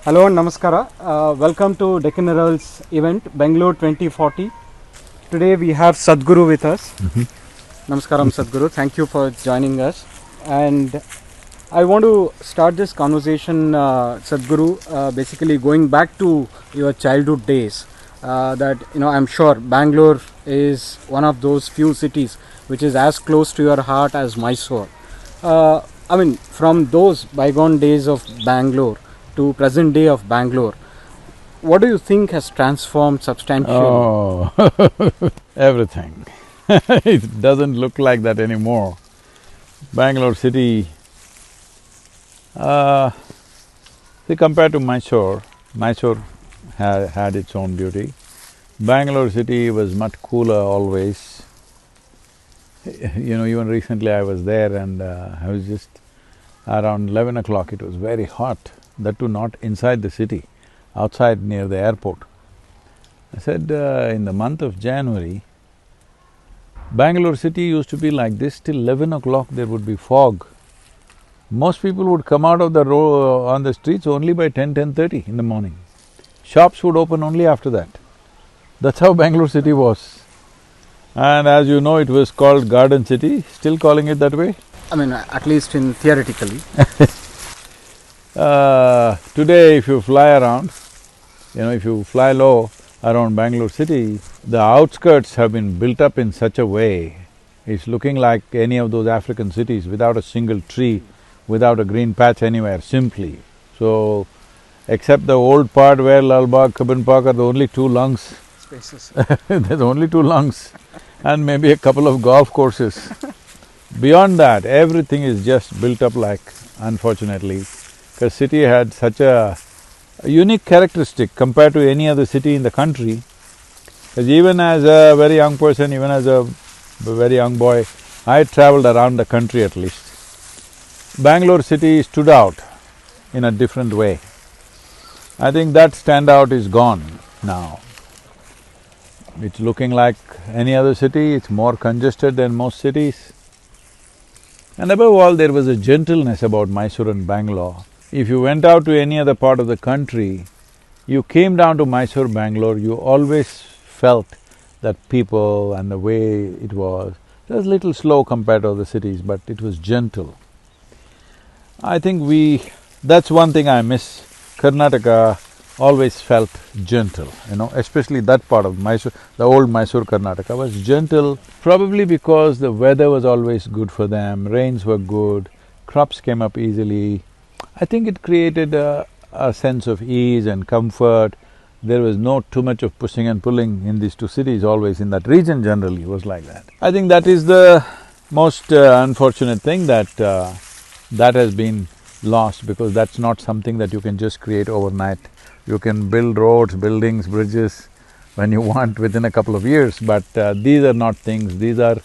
Hello and Namaskara. Welcome to Deccan Herald's event, Bengaluru 2040. Today we have Sadhguru with us. Namaskaram Sadhguru, thank you for joining us. And I want to start this conversation, Sadhguru, basically going back to your childhood days. That, I'm sure Bangalore is one of those few cities which is as close to your heart as Mysore. From those bygone days of Bangalore to present day of Bangalore, what do you think has transformed substantially? Oh, everything. It doesn't look like that anymore. Bangalore city, see, compared to Mysore, Mysore had its own beauty. Bangalore city was much cooler always. Even recently I was there and I was just around 11 o'clock, it was very hot. That too not inside the city, outside near the airport. I said, in the month of January, Bangalore city used to be like this till 11 o'clock there would be fog. Most people would come out of the on the streets only by 10:30 in the morning. Shops would open only after that. That's how Bangalore city was. And as you know, it was called Garden City, still calling it that way? At least in theoretically. Today if you fly around, if you fly low around Bangalore city, the outskirts have been built up in such a way, it's looking like any of those African cities without a single tree, without a green patch anywhere, simply. So, except the old part where Lal Bagh, Cubbon Park are the only two lungs. Spaces. There's only two lungs and maybe a couple of golf courses. Beyond that, everything is just built up like, unfortunately, because city had such a unique characteristic compared to any other city in the country. Because even as a very young person, even as a very young boy, I travelled around the country at least. Bangalore city stood out in a different way. I think that standout is gone now. It's looking like any other city, it's more congested than most cities. And above all, there was a gentleness about Mysore and Bangalore. If you went out to any other part of the country, you came down to Mysore, Bangalore, you always felt that people and the way it was a little slow compared to other cities, but it was gentle. I think that's one thing I miss. Karnataka always felt gentle, especially that part of Mysore, the old Mysore Karnataka was gentle, probably because the weather was always good for them, rains were good, crops came up easily. I think it created a sense of ease and comfort. There was not too much of pushing and pulling in these two cities, always in that region generally was like that. I think that is the most unfortunate thing that that has been lost, because that's not something that you can just create overnight. You can build roads, buildings, bridges when you want within a couple of years, but these are not things, these are…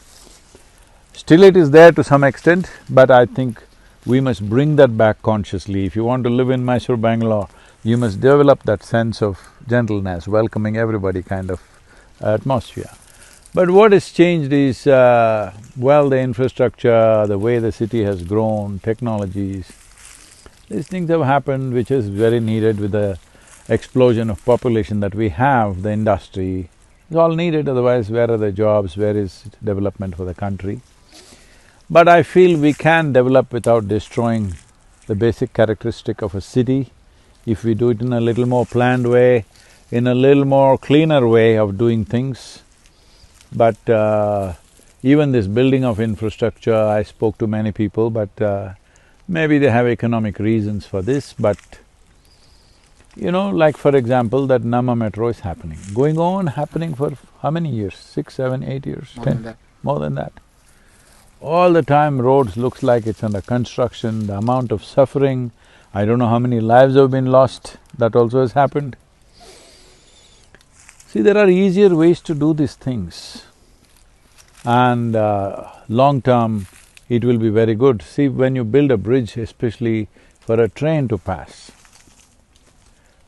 Still it is there to some extent, but I think we must bring that back consciously. If you want to live in Mysore, Bangalore, you must develop that sense of gentleness, welcoming everybody kind of atmosphere. But what has changed is, the infrastructure, the way the city has grown, technologies, these things have happened which is very needed with the explosion of population that we have, the industry. It's all needed, otherwise where are the jobs, where is development for the country? But I feel we can develop without destroying the basic characteristic of a city if we do it in a little more planned way, in a little more cleaner way of doing things. But even this building of infrastructure, I spoke to many people, but maybe they have economic reasons for this, but like for example, that Nama metro is happening, happening for how many years? 6, 7, 8 years? More 10? than that. More than that. All the time roads looks like it's under construction, the amount of suffering, I don't know how many lives have been lost, that also has happened. See, there are easier ways to do these things and long term it will be very good. See, when you build a bridge, especially for a train to pass,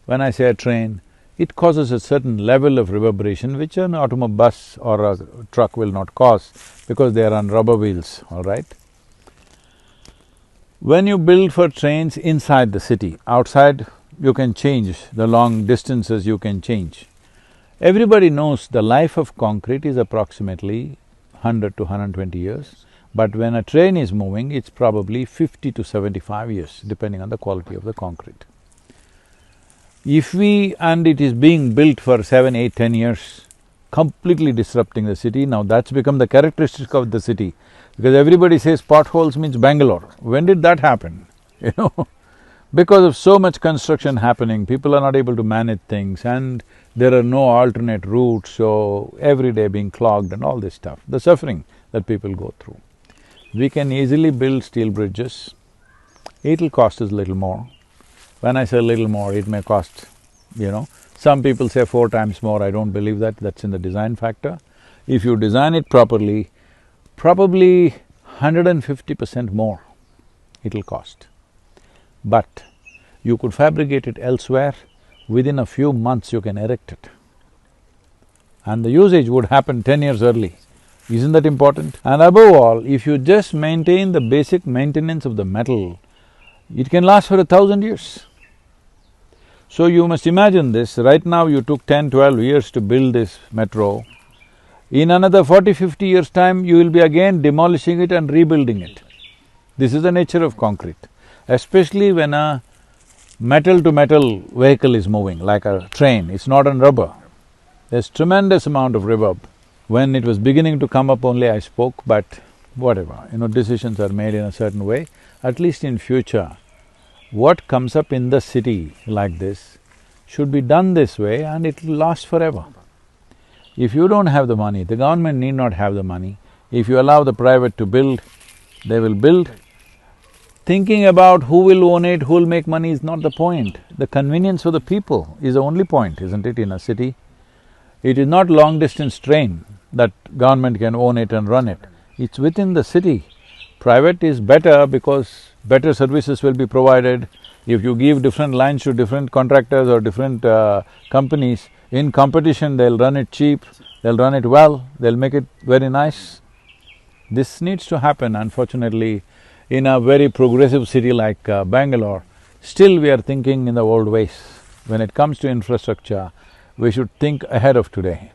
when I say a train, it causes a certain level of reverberation which an automobile bus or a truck will not cause because they are on rubber wheels, all right? When you build for trains inside the city, outside you can change, the long distances you can change. Everybody knows the life of concrete is approximately 100 to 120 years, but when a train is moving, it's probably 50 to 75 years, depending on the quality of the concrete. And it is being built for 7, 8, 10 years, completely disrupting the city, now that's become the characteristic of the city. Because everybody says potholes means Bangalore. When did that happen? You know, because of so much construction happening, people are not able to manage things and there are no alternate routes, so every day being clogged and all this stuff, the suffering that people go through. We can easily build steel bridges. It'll cost us a little more. When I say little more, it may cost, some people say 4 times more, I don't believe that, that's in the design factor. If you design it properly, probably 150% more it'll cost. But you could fabricate it elsewhere, within a few months you can erect it. And the usage would happen 10 years early. Isn't that important? And above all, if you just maintain the basic maintenance of the metal, it can last for 1,000 years. So you must imagine this, right now you took 10, 12 years to build this metro. In another 40, 50 years' time, you will be again demolishing it and rebuilding it. This is the nature of concrete, especially when a metal-to-metal vehicle is moving, like a train, it's not on rubber. There's tremendous amount of reverb. When it was beginning to come up only I spoke, but whatever, decisions are made in a certain way. At least in future, what comes up in the city like this should be done this way and it'll last forever. If you don't have the money, the government need not have the money. If you allow the private to build, they will build. Thinking about who will own it, who will make money is not the point. The convenience for the people is the only point, isn't it, in a city? It is not long-distance train that government can own it and run it. It's within the city. Private is better because better services will be provided. If you give different lines to different contractors or different companies, in competition they'll run it cheap, they'll run it well, they'll make it very nice. This needs to happen. Unfortunately, in a very progressive city like Bangalore, still we are thinking in the old ways. When it comes to infrastructure, we should think ahead of today,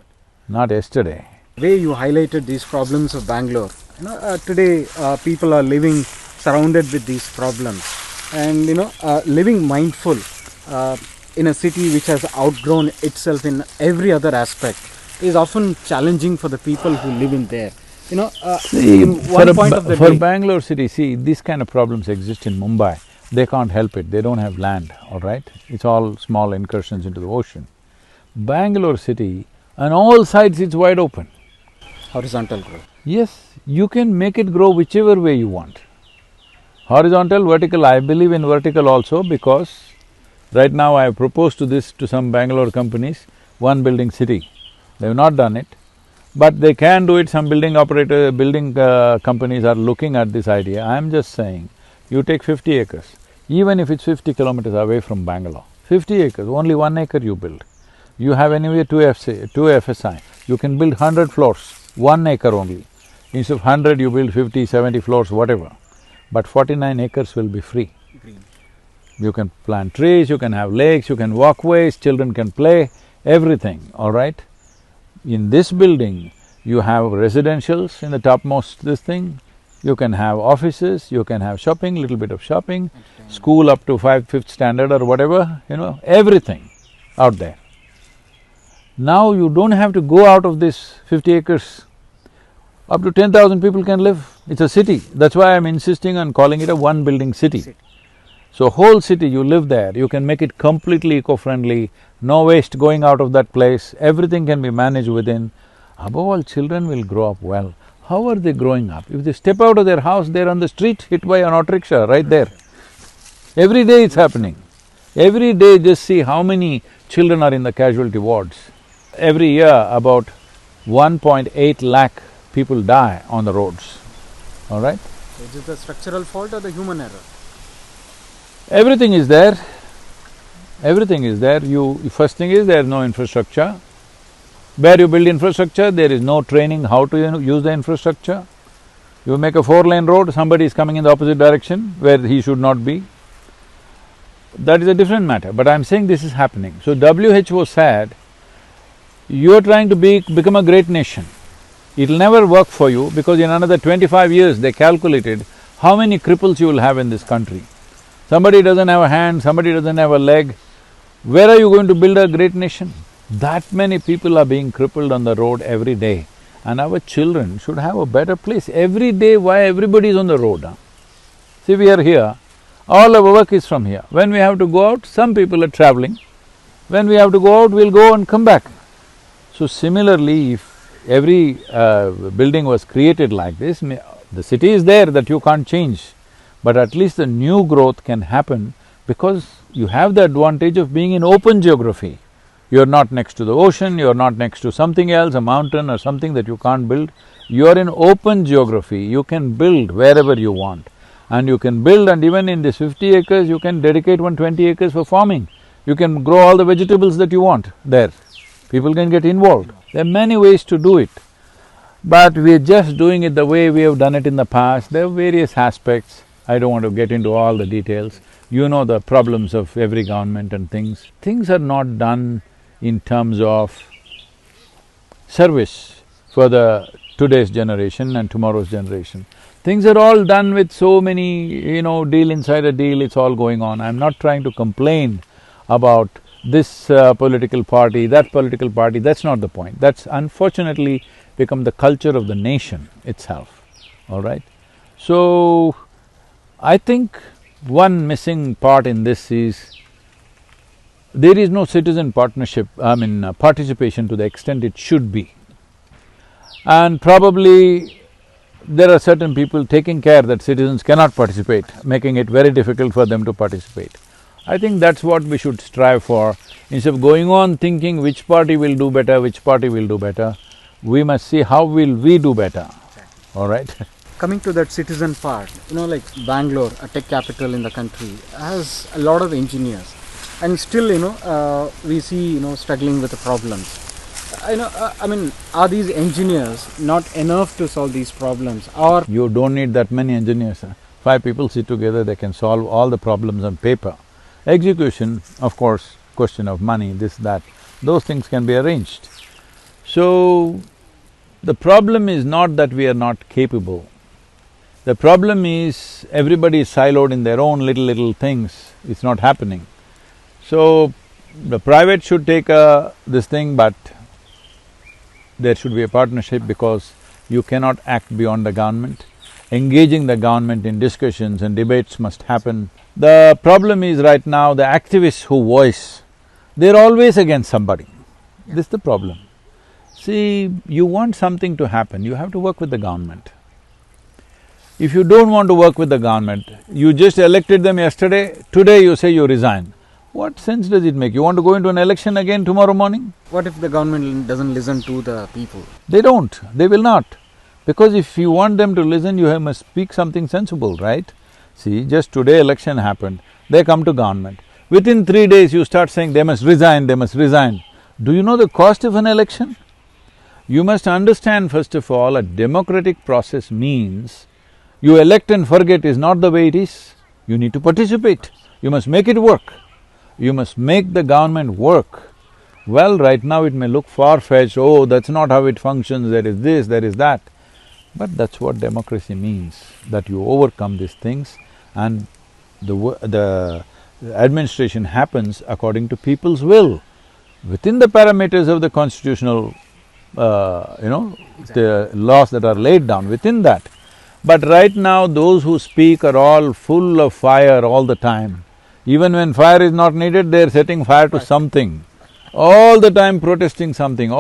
not yesterday. The way you highlighted these problems of Bangalore, today people are living surrounded with these problems and living mindful in a city which has outgrown itself in every other aspect is often challenging for the people who live in there. For Bangalore city, see, these kind of problems exist in Mumbai. They can't help it, they don't have land, all right? It's all small incursions into the ocean. Bangalore city, on all sides it's wide open. Horizontal growth. Yes, you can make it grow whichever way you want. Horizontal, vertical, I believe in vertical also because right now I have proposed this to some Bangalore companies, one building city. They have not done it, but they can do it. Some building companies are looking at this idea. I am just saying, you take 50 acres, even if it's 50 kilometers away from Bangalore, 50 acres, only 1 acre you build. You have anyway two FSI, you can build 100 floors, 1 acre only. Instead of 100, you build 50, 70 floors, whatever. But 49 acres will be free. Green. You can plant trees, you can have lakes, you can walkways, children can play, everything, all right? In this building, you have residentials in the topmost this thing, you can have offices, you can have shopping, little bit of shopping, school up to fifth standard or whatever, everything out there. Now you don't have to go out of this 50 acres. Up to 10,000 people can live. It's a city. That's why I'm insisting on calling it a one-building city. So whole city, you live there, you can make it completely eco-friendly, no waste going out of that place, everything can be managed within. Above all, children will grow up well. How are they growing up? If they step out of their house, they're on the street, hit by an auto rickshaw right there. Every day it's happening. Every day just see how many children are in the casualty wards. Every year about 1.8 lakh people die on the roads, all right? So is it the structural fault or the human error? Everything is there. Everything is there. First thing is there is no infrastructure. Where you build infrastructure, there is no training how to use the infrastructure. You make a 4-lane road, somebody is coming in the opposite direction where he should not be. that is a different matter, but I'm saying this is happening. So WHO said, you're trying to become a great nation. It'll never work for you because in another 25 years they calculated how many cripples you will have in this country. Somebody doesn't have a hand, somebody doesn't have a leg. Where are you going to build a great nation? That many people are being crippled on the road every day, and our children should have a better place. Every day, why everybody is on the road, huh? See, we are here, all our work is from here. When we have to go out, some people are traveling. When we have to go out, we'll go and come back. So similarly, if every building was created like this, the city is there that you can't change, but at least the new growth can happen because you have the advantage of being in open geography. You're not next to the ocean, you're not next to something else, a mountain or something that you can't build. You're in open geography, you can build wherever you want. And you can build, and even in this 50 acres, you can dedicate 120 acres for farming. You can grow all the vegetables that you want there. People can get involved. There are many ways to do it. But we're just doing it the way we have done it in the past. There are various aspects. I don't want to get into all the details. You know the problems of every government and things. Things are not done in terms of service for the today's generation and tomorrow's generation. Things are all done with so many, deal inside a deal, it's all going on. I'm not trying to complain about this political party, that political party, that's not the point. That's unfortunately become the culture of the nation itself, all right? So, I think one missing part in this is there is no citizen participation to the extent it should be. And probably there are certain people taking care that citizens cannot participate, making it very difficult for them to participate. I think that's what we should strive for. Instead of going on thinking which party will do better, which party will do better, we must see how will we do better, all right? Coming to that citizen part, like Bangalore, a tech capital in the country, has a lot of engineers, and still, we see, struggling with the problems. Are these engineers not enough to solve these problems, or… You don't need that many engineers, huh? 5 people sit together, they can solve all the problems on paper. Execution, of course, question of money, this, that, those things can be arranged. So, the problem is not that we are not capable. The problem is everybody is siloed in their own little things, it's not happening. So, the private should take this thing, but there should be a partnership because you cannot act beyond the government. Engaging the government in discussions and debates must happen. The problem is right now the activists who voice, they're always against somebody. This is the problem. See, you want something to happen, you have to work with the government. If you don't want to work with the government, you just elected them yesterday, today you say you resign. What sense does it make? You want to go into an election again tomorrow morning? What if the government doesn't listen to the people? They don't, they will not. Because if you want them to listen, you must speak something sensible, right? See, just today election happened, they come to government. Within 3 days you start saying they must resign, they must resign. Do you know the cost of an election? You must understand first of all, a democratic process means you elect and forget is not the way it is. You need to participate, you must make it work. You must make the government work. Well, right now it may look far-fetched, oh, that's not how it functions, there is this, there is that. But that's what democracy means, that you overcome these things and the administration happens according to people's will, within the parameters of the constitutional, the laws that are laid down, within that. But right now, those who speak are all full of fire all the time. Even when fire is not needed, they're setting fire to something. All the time protesting something,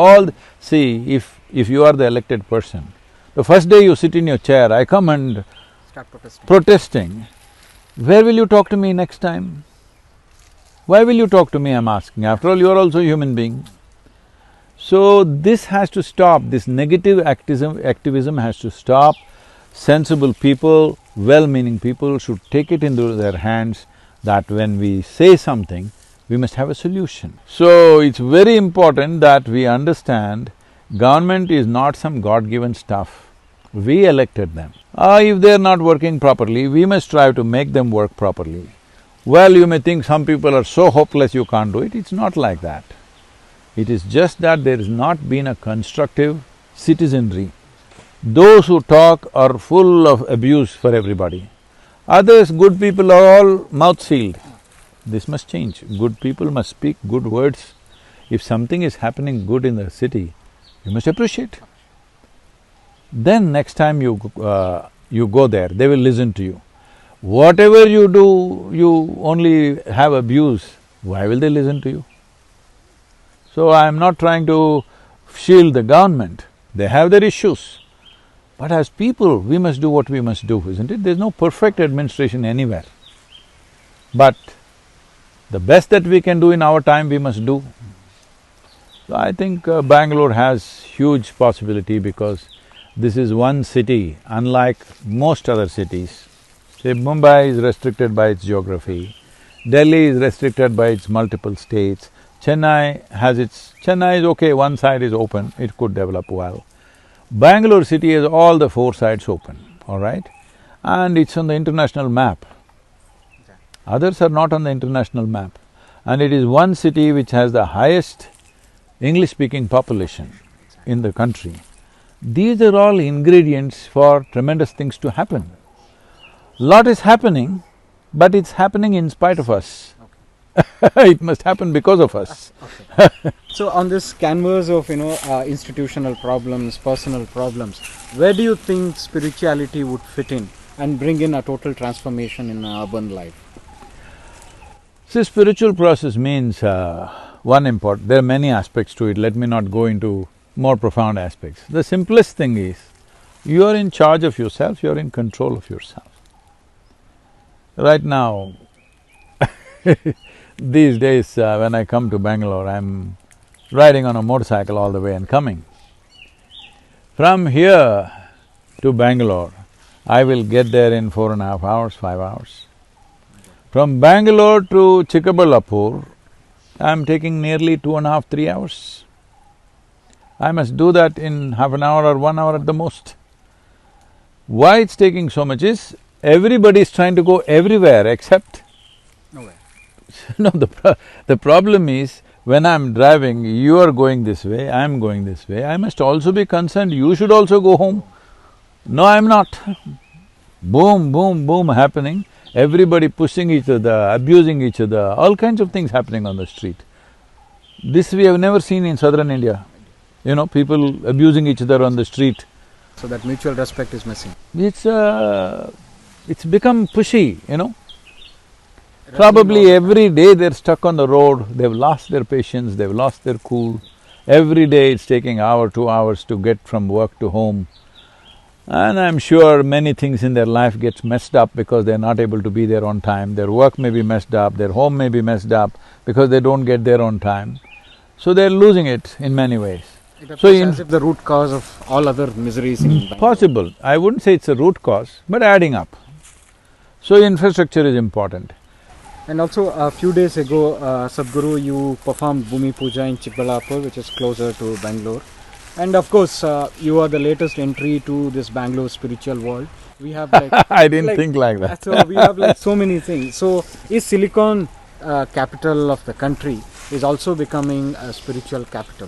See, if you are the elected person, the first day you sit in your chair, I come and… Start protesting. Where will you talk to me next time? Why will you talk to me, I'm asking. After all, you're also a human being. So, this has to stop, this negative activism has to stop. Sensible people, well-meaning people should take it into their hands that when we say something, we must have a solution. So, it's very important that we understand government is not some God-given stuff. We elected them. If they're not working properly, we must strive to make them work properly. Well, you may think some people are so hopeless you can't do it. It's not like that. It is just that there has not been a constructive citizenry. Those who talk are full of abuse for everybody. Others, good people, are all mouth-sealed. This must change. Good people must speak good words. If something is happening good in the city, you must appreciate. Then next time you go there, they will listen to you. Whatever you do, you only have abuse, why will they listen to you? So I am not trying to shield the government, they have their issues. But as people, we must do what we must do, isn't it? There's no perfect administration anywhere. But the best that we can do in our time, we must do. So I think Bangalore has huge possibility because this is one city, unlike most other cities. Say Mumbai is restricted by its geography, Delhi is restricted by its multiple states, Chennai is okay, one side is open, it could develop well. Bangalore city has all the four sides open, all right? And it's on the international map. Others are not on the international map. And it is one city which has the highest English-speaking population in the country. These are all ingredients for tremendous things to happen. Lot is happening, but it's happening in spite of us. Okay. It must happen because of us. Okay. So on this canvas of, institutional problems, personal problems, where do you think spirituality would fit in and bring in a total transformation in urban life? See, spiritual process means there are many aspects to it, let me not go into more profound aspects. The simplest thing is, you are in charge of yourself, you are in control of yourself. Right now, these days when I come to Bangalore, I'm riding on a motorcycle all the way and coming. From here to Bangalore, I will get there in 4.5 hours, 5 hours. From Bangalore to Chikkabalapur, I'm taking nearly 2.5, 3 hours. I must do that in half an hour or 1 hour at the most. Why it's taking so much is, everybody is trying to go everywhere except… Nowhere. No, the problem is, when I'm driving, you are going this way, I'm going this way, I must also be concerned, you should also go home. No, I'm not. Boom, boom, boom happening, everybody pushing each other, abusing each other, all kinds of things happening on the street. This we have never seen in southern India. People abusing each other on the street. So that mutual respect is missing. It's become pushy, Probably every day they're stuck on the road, they've lost their patience, they've lost their cool. Every day it's taking hour, 2 hours to get from work to home. And I'm sure many things in their life gets messed up because they're not able to be there on time. Their work may be messed up, their home may be messed up because they don't get there on time. So they're losing it in many ways. It appears as if the root cause of all other miseries in Bangalore. Possible. I wouldn't say it's a root cause, but adding up. So infrastructure is important. And also a few days ago, Sadhguru, you performed Bhumi Puja in Chikbalapur, which is closer to Bangalore. And of course, you are the latest entry to this Bangalore spiritual world. We have I didn't think like that. So we have so many things. So is Silicon capital of the country is also becoming a spiritual capital?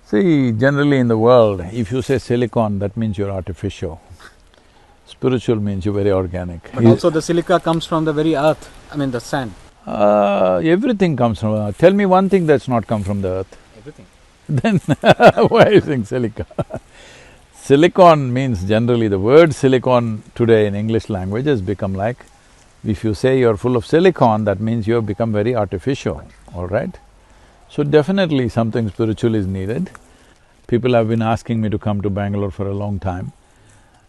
See, generally in the world, if you say silicon, that means you're artificial. Spiritual means you're very organic. But also the silica comes from the very earth, the sand. Everything comes from earth. Tell me one thing that's not come from the earth. Everything. Then why are you saying silica? Silicon means generally, the word silicon today in English language has become like, if you say you're full of silicon, that means you have become very artificial, all right? So definitely something spiritual is needed. People have been asking me to come to Bangalore for a long time.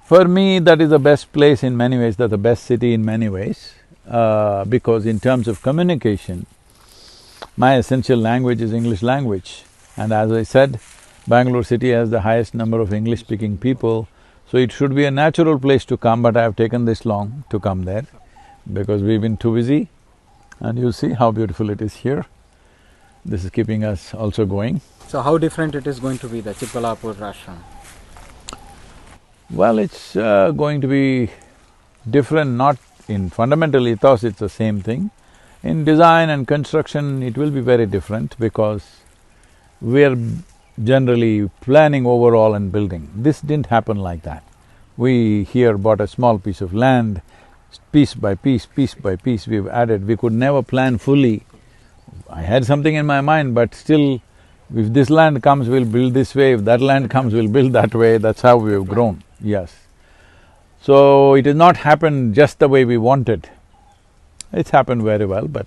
For me, that is the best place in many ways, that's the best city in many ways, because in terms of communication, my essential language is English language. And as I said, Bangalore city has the highest number of English-speaking people, so it should be a natural place to come, but I have taken this long to come there because we've been too busy. And you see how beautiful it is here. This is keeping us also going. So how different it is going to be, the Chikbalapur ashram? Well, it's going to be different not in fundamental ethos it's the same thing. In design and construction it will be very different because we're generally planning overall and building. This didn't happen like that. We here bought a small piece of land, piece by piece we've added. We could never plan fully. I had something in my mind, but still, if this land comes, we'll build this way, if that land comes, we'll build that way, that's how we've grown, yes. So, it has not happened just the way we wanted. It's happened very well, but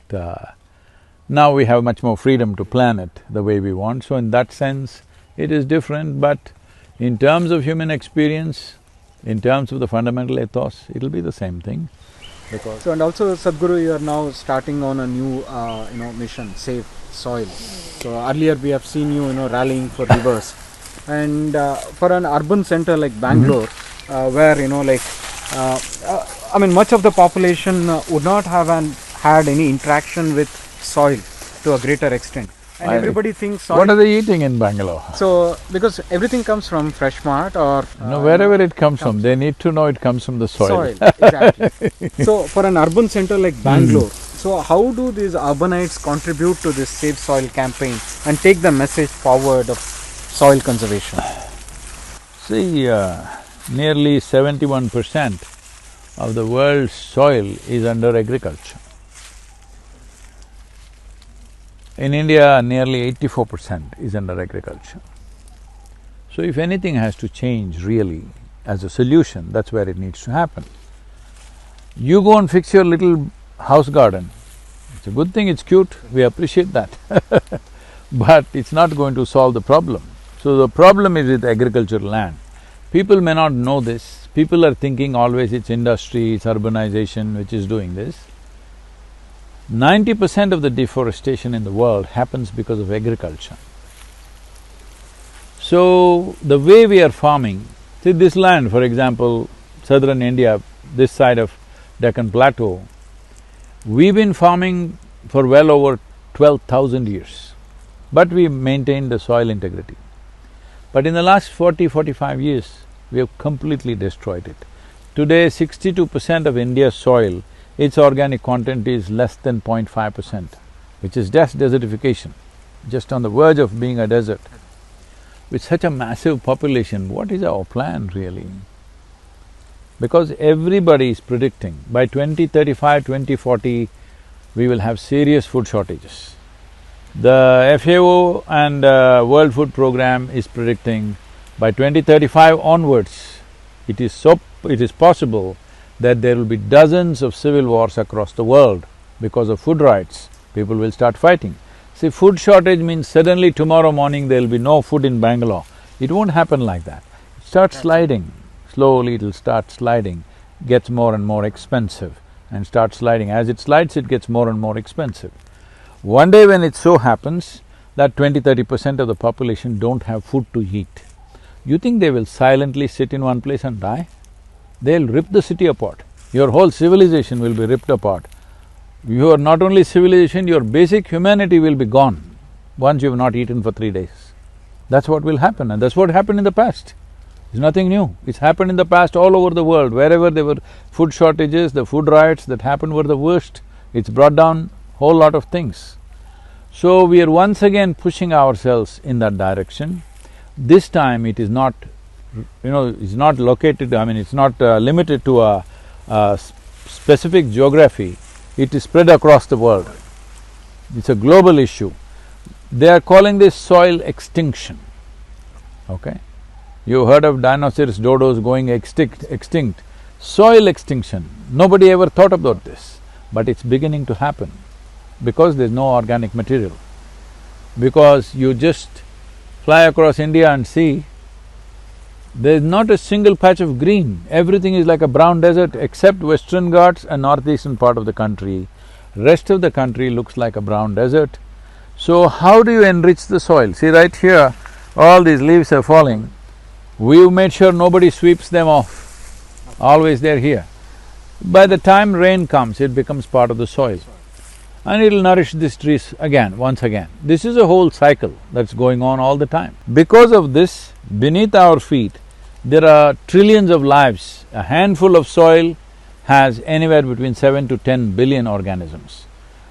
now we have much more freedom to plan it the way we want. So, in that sense, it is different, but in terms of human experience, in terms of the fundamental ethos, it'll be the same thing. Because So, and also Sadhguru, you are now starting on a new, mission, Save Soil. So, earlier we have seen you, rallying for rivers. And for an urban center like Bangalore, where, much of the population would not have had any interaction with soil to a greater extent. And everybody thinks soil… What are they eating in Bangalore? So, because everything comes from Fresh Mart or… No, wherever it comes from, they need to know it comes from the soil. Exactly. So, for an urban center like Bangalore, so how do these urbanites contribute to this Save Soil campaign and take the message forward of soil conservation? See, nearly 71% of the world's soil is under agriculture. In India, nearly 84% is under agriculture. So if anything has to change really as a solution, that's where it needs to happen. You go and fix your little house garden. It's a good thing, it's cute, we appreciate that but it's not going to solve the problem. So the problem is with agricultural land. People may not know this, people are thinking always it's industry, it's urbanization which is doing this. 90% of the deforestation in the world happens because of agriculture. So, the way we are farming, see this land, for example, southern India, this side of Deccan Plateau, we've been farming for well over 12,000 years, but we maintained the soil integrity. But in the last 40–45 years, we have completely destroyed it. Today, 62% of India's soil, its organic content is less than 0.5%, which is just desertification, just on the verge of being a desert. With such a massive population, what is our plan really? Because everybody is predicting by 2035, 2040, we will have serious food shortages. The FAO and World Food Program is predicting by 2035 onwards, it is possible that there will be dozens of civil wars across the world because of food rights. People will start fighting. See, food shortage means suddenly tomorrow morning there will be no food in Bangalore. It won't happen like that. It starts sliding, slowly it'll start sliding, gets more and more expensive and starts sliding. As it slides, it gets more and more expensive. One day when it so happens that 20–30% of the population don't have food to eat, you think they will silently sit in one place and die? They'll rip the city apart. Your whole civilization will be ripped apart. Your not only civilization, your basic humanity will be gone once you've not eaten for 3 days. That's what will happen, and that's what happened in the past. It's nothing new. It's happened in the past all over the world. Wherever there were food shortages, the food riots that happened were the worst. It's brought down whole lot of things. So we are once again pushing ourselves in that direction. This time it is not, it's not located, it's not limited to a specific geography, it is spread across the world. It's a global issue. They are calling this soil extinction, okay? You heard of dinosaurs, dodos going extinct. Soil extinction, nobody ever thought about this, but it's beginning to happen because there's no organic material. Because you just fly across India and see, there's not a single patch of green, everything is like a brown desert except Western Ghats and northeastern part of the country. Rest of the country looks like a brown desert. So how do you enrich the soil? See right here, all these leaves are falling. We've made sure nobody sweeps them off, always they're here. By the time rain comes, it becomes part of the soil and it'll nourish these trees again, once again. This is a whole cycle that's going on all the time. Because of this, beneath our feet, there are trillions of lives. A handful of soil has anywhere between 7 to 10 billion organisms.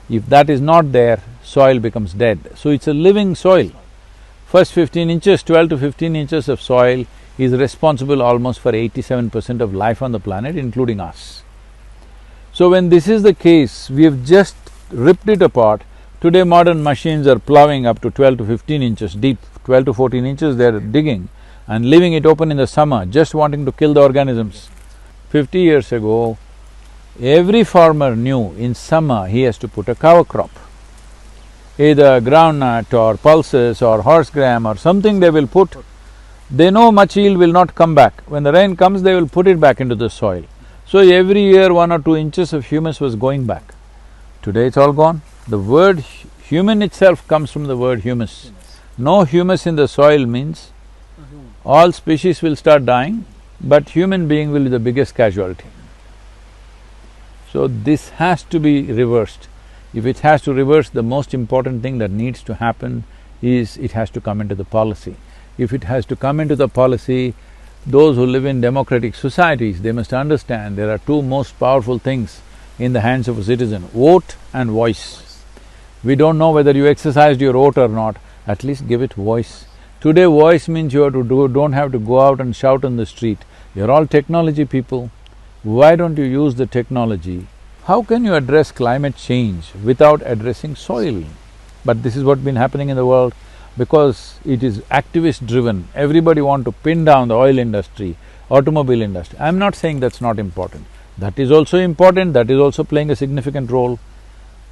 If that is not there, soil becomes dead. So it's a living soil. First 15 inches, 12 to 15 inches of soil is responsible almost for 87% of life on the planet, including us. So when this is the case, we have just ripped it apart. Today modern machines are ploughing up to 12 to 15 inches deep, 12 to 14 inches they're digging and leaving it open in the summer, just wanting to kill the organisms. 50 years ago, every farmer knew in summer he has to put a cover crop. Either groundnut or pulses or horse gram or something they will put. They know much yield will not come back. When the rain comes, they will put it back into the soil. So every year 1 or 2 inches of humus was going back. Today it's all gone. The word human itself comes from the word humus. No humus in the soil means all species will start dying, but human being will be the biggest casualty. So this has to be reversed. If it has to reverse, the most important thing that needs to happen is it has to come into the policy. If it has to come into the policy, those who live in democratic societies, they must understand there are two most powerful things in the hands of a citizen, vote and voice. We don't know whether you exercised your vote or not, at least give it voice. Today voice means you have to don't have to go out and shout on the street. You're all technology people. Why don't you use the technology? How can you address climate change without addressing soil? But this is what's been happening in the world because it is activist-driven. Everybody want to pin down the oil industry, automobile industry. I'm not saying that's not important. That is also important, that is also playing a significant role.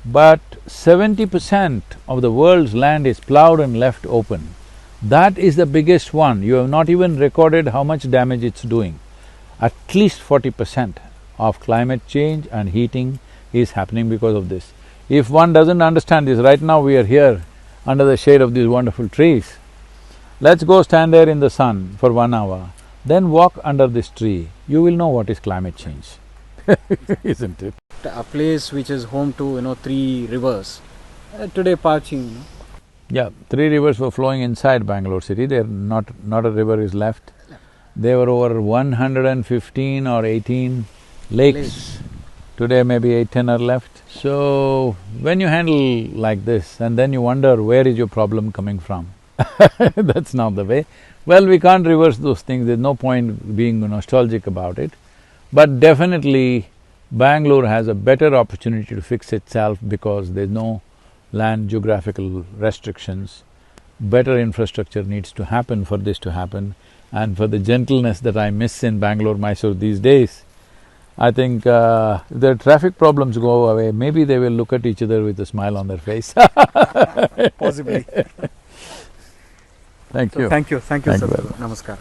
But 70% of the world's land is ploughed and left open. That is the biggest one. You have not even recorded how much damage it's doing. At least 40% of climate change and heating is happening because of this. If one doesn't understand this, right now we are here under the shade of these wonderful trees. Let's go stand there in the sun for 1 hour, then walk under this tree, you will know what is climate change, isn't it? A place which is home to 3 rivers, today parching. Yeah, 3 rivers were flowing inside Bangalore city, not a river is left. There were over 115 or 18 lakes. Today maybe 8–10 are left. So, when you handle like this and then you wonder where is your problem coming from, that's not the way. Well, we can't reverse those things, there's no point being nostalgic about it. But definitely, Bangalore has a better opportunity to fix itself because there's no land geographical restrictions. Better infrastructure needs to happen for this to happen. And for the gentleness that I miss in Bangalore, Mysore these days, I think if the traffic problems go away, maybe they will look at each other with a smile on their face. Possibly. Thank you. Thank you, Thank you. Sadhguru. Namaskar.